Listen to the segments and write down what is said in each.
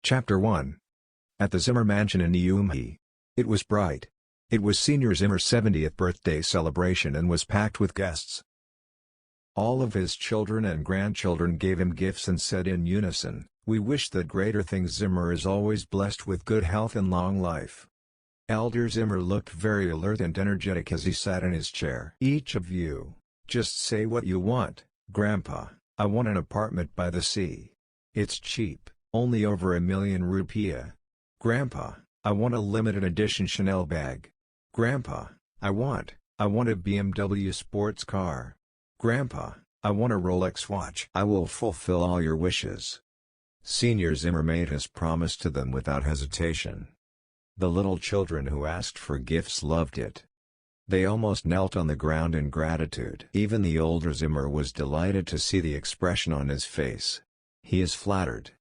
Chapter 1. At the Zimmer mansion in Uumhi. It was bright. It was Senior Zimmer's 70th birthday celebration and was packed with guests. All of his children and grandchildren gave him gifts and said in unison, "We wish that greater things. Zimmer is always blessed with good health and long life." Elder Zimmer looked very alert and energetic as he sat in his chair. "Each of you, just say what you want, Grandpa. I want an apartment by the sea. It's cheap, only over ₹1,000,000. Grandpa, I want a limited edition Chanel bag. Grandpa, I want a BMW sports car. Grandpa, I want a Rolex watch." "I will fulfill all your wishes." Senior Zimmer made his promise to them without hesitation. The little children who asked for gifts loved it. They almost knelt on the ground in gratitude. Even the older Zimmer was delighted to see the expression on his face. He is flattered.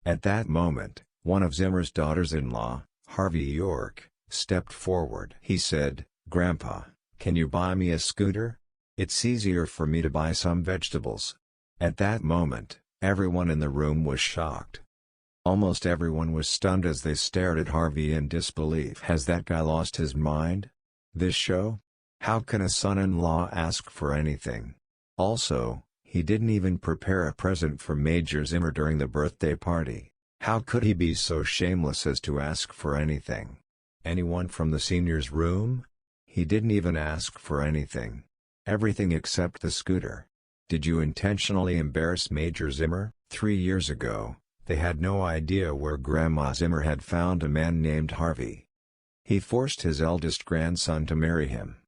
At that moment, one of Zimmer's daughters-in-law, Harvey York, stepped forward. He said, "Grandpa, can you buy me a scooter? It's easier for me to buy some vegetables." At that moment, everyone in the room was shocked. Almost everyone was stunned as they stared at Harvey in disbelief. Has that guy lost his mind? This show? How can a son-in-law ask for anything? Also, he didn't even prepare a present for Major Zimmer during the birthday party. How could he be so shameless as to ask for anything? Anyone from the seniors' room? He didn't even ask for anything. Everything except the scooter. Did you intentionally embarrass Major Zimmer? 3 years ago, they had no idea where Grandma Zimmer had found a man named Harvey. He forced his eldest grandson to marry him.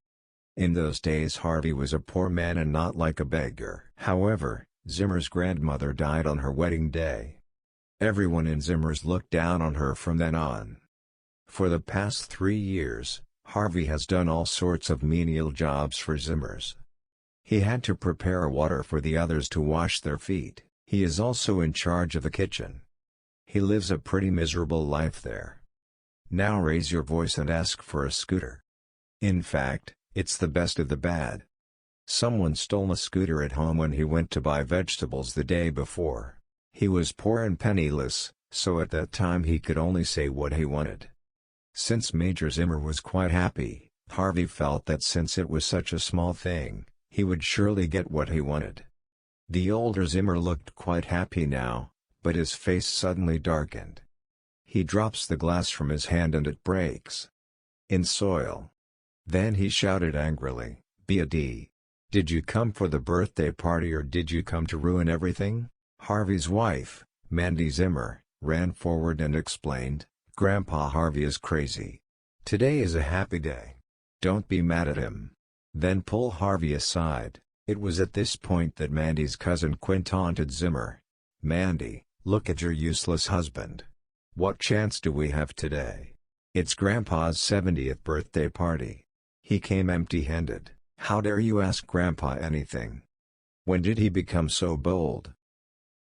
In those days Harvey was a poor man and not like a beggar. However, Zimmer's grandmother died on her wedding day. Everyone in Zimmer's looked down on her from then on. For the past 3 years, Harvey has done all sorts of menial jobs for Zimmer's. He had to prepare water for the others to wash their feet. He is also in charge of the kitchen. He lives a pretty miserable life there. Now raise your voice and ask for a scooter. In fact, it's the best of the bad. Someone stole a scooter at home when he went to buy vegetables the day before. He was poor and penniless, so at that time he could only say what he wanted. Since Major Zimmer was quite happy, Harvey felt that since it was such a small thing, he would surely get what he wanted. The older Zimmer looked quite happy now, but his face suddenly darkened. He drops the glass from his hand and it breaks. In soil. Then he shouted angrily, "Bad! Did you come for the birthday party or did you come to ruin everything?" Harvey's wife, Mandy Zimmer, ran forward and explained, "Grandpa Harvey is crazy. Today is a happy day. Don't be mad at him." Then pull Harvey aside. It was at this point that Mandy's cousin Quinn taunted Zimmer. "Mandy, look at your useless husband. What chance do we have today? It's Grandpa's 70th birthday party. He came empty-handed. How dare you ask Grandpa anything? When did he become so bold?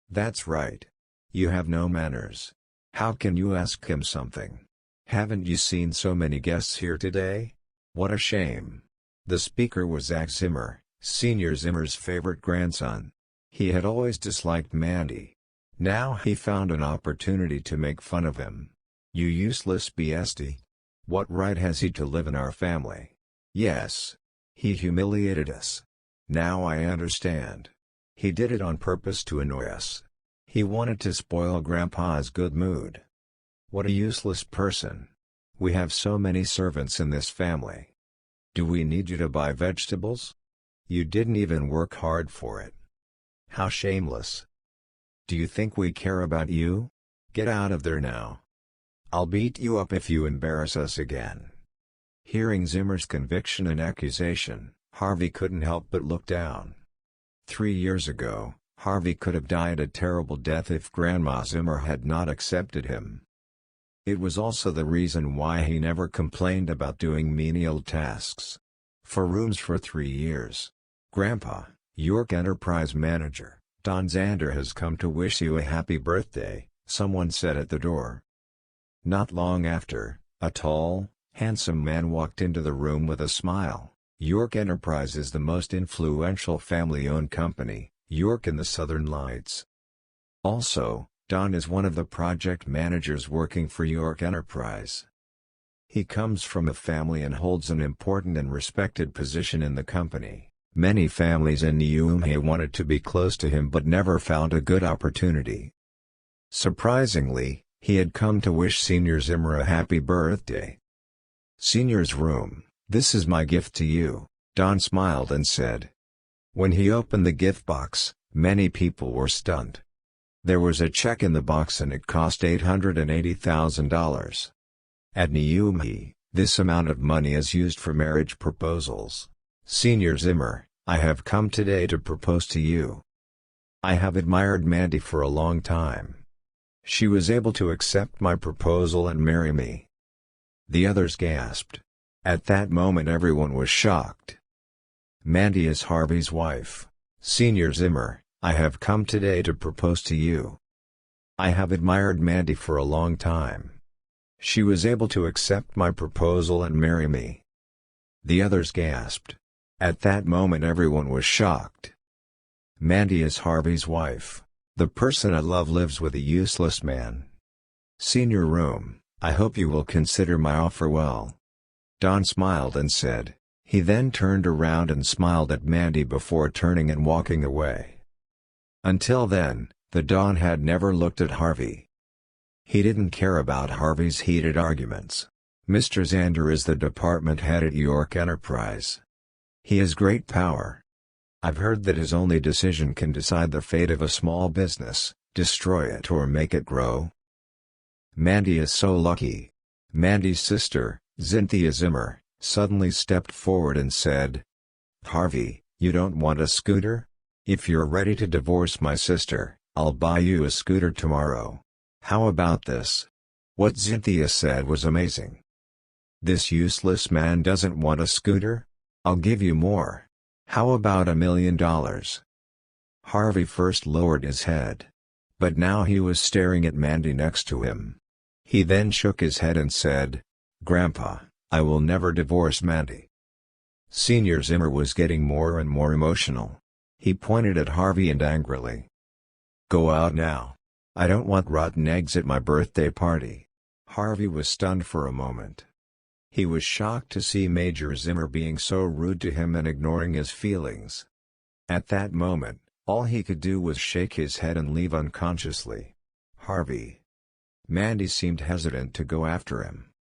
That's right. You have no manners. How can you ask him something? Haven't you seen so many guests here today? What a shame." The speaker was Zach Zimmer, Senior Zimmer's favorite grandson. He had always disliked Mandy. Now he found an opportunity to make fun of him. "You useless beastie. What right has he to live in our family? Yes. He humiliated us. Now I understand. He did it on purpose to annoy us. He wanted to spoil Grandpa's good mood. What a useless person. We have so many servants in this family. Do we need you to buy vegetables? You didn't even work hard for it. How shameless. Do you think we care about you? Get out of there now. I'll beat you up if you embarrass us again." Hearing Zimmer's conviction and accusation, Harvey couldn't help but look down. 3 years ago, Harvey could have died a terrible death if Grandma Zimmer had not accepted him. It was also the reason why he never complained about doing menial tasks. For rooms for 3 years. "Grandpa, York Enterprise Manager Don Zander has come to wish you a happy birthday," someone said at the door. Not long after, a tall, handsome man walked into the room with a smile. York Enterprise is the most influential family-owned company, York and the Southern Lights. Also, Don is one of the project managers working for York Enterprise. He comes from a family and holds an important and respected position in the company. Many families in Niue wanted to be close to him but never found a good opportunity. Surprisingly, he had come to wish Senior Zimmer a happy birthday. Senior's room, "This is my gift to you," Don smiled and said. When he opened the gift box, many people were stunned. There was a check in the box and it cost $880,000. At Niue, this amount of money is used for marriage proposals. "Senior Zimmer, I have come today to propose to you. I have admired Mandy for a long time. She was able to accept my proposal and marry me." The others gasped. At that moment everyone was shocked. "Mandy is Harvey's wife. Senior Zimmer, I have come today to propose to you. I have admired Mandy for a long time. She was able to accept my proposal and marry me." The others gasped. At that moment everyone was shocked. "Mandy is Harvey's wife. The person I love lives with a useless man. Senior room, I hope you will consider my offer well." Don smiled and said. He then turned around and smiled at Mandy before turning and walking away. Until then, the Don had never looked at Harvey. He didn't care about Harvey's heated arguments. Mr. Zander is the department head at York Enterprise. He has great power. I've heard that his only decision can decide the fate of a small business, destroy it or make it grow. Mandy is so lucky. Mandy's sister, Cynthia Zimmer, suddenly stepped forward and said, "Harvey, you don't want a scooter? If you're ready to divorce my sister, I'll buy you a scooter tomorrow. How about this?" What Cynthia said was amazing. "This useless man doesn't want a scooter? I'll give you more. How about $1 million? Harvey first lowered his head. But now he was staring at Mandy next to him. He then shook his head and said, "Grandpa, I will never divorce Mandy." Senior Zimmer was getting more and more emotional. He pointed at Harvey and angrily. "Go out now. I don't want rotten eggs at my birthday party." Harvey was stunned for a moment. He was shocked to see Major Zimmer being so rude to him and ignoring his feelings. At that moment, all he could do was shake his head and leave unconsciously. Harvey. Mandy seemed hesitant to go after him.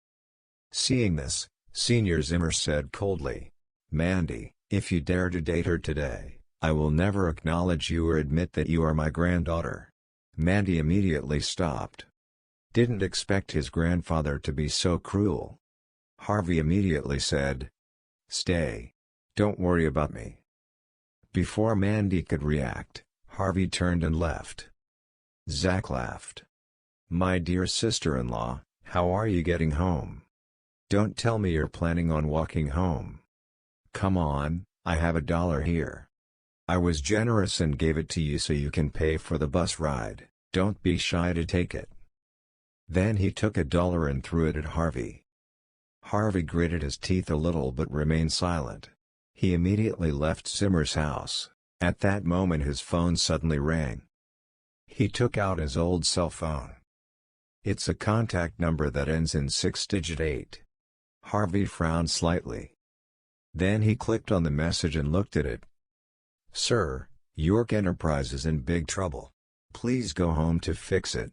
Seeing this, Senior Zimmer said coldly, "Mandy, if you dare to date her today, I will never acknowledge you or admit that you are my granddaughter." Mandy immediately stopped. Didn't expect his grandfather to be so cruel. Harvey immediately said, "Stay. Don't worry about me." Before Mandy could react, Harvey turned and left. Zach laughed. "My dear sister-in-law, how are you getting home? Don't tell me you're planning on walking home. Come on, I have $1 here. I was generous and gave it to you so you can pay for the bus ride. Don't be shy to take it." Then he took $1 and threw it at Harvey. Harvey gritted his teeth a little but remained silent. He immediately left Zimmer's house. At that moment his phone suddenly rang. He took out his old cell phone. It's a contact number that ends in 6-digit 8. Harvey frowned slightly. Then he clicked on the message and looked at it. "Sir, York Enterprise is in big trouble. Please go home to fix it.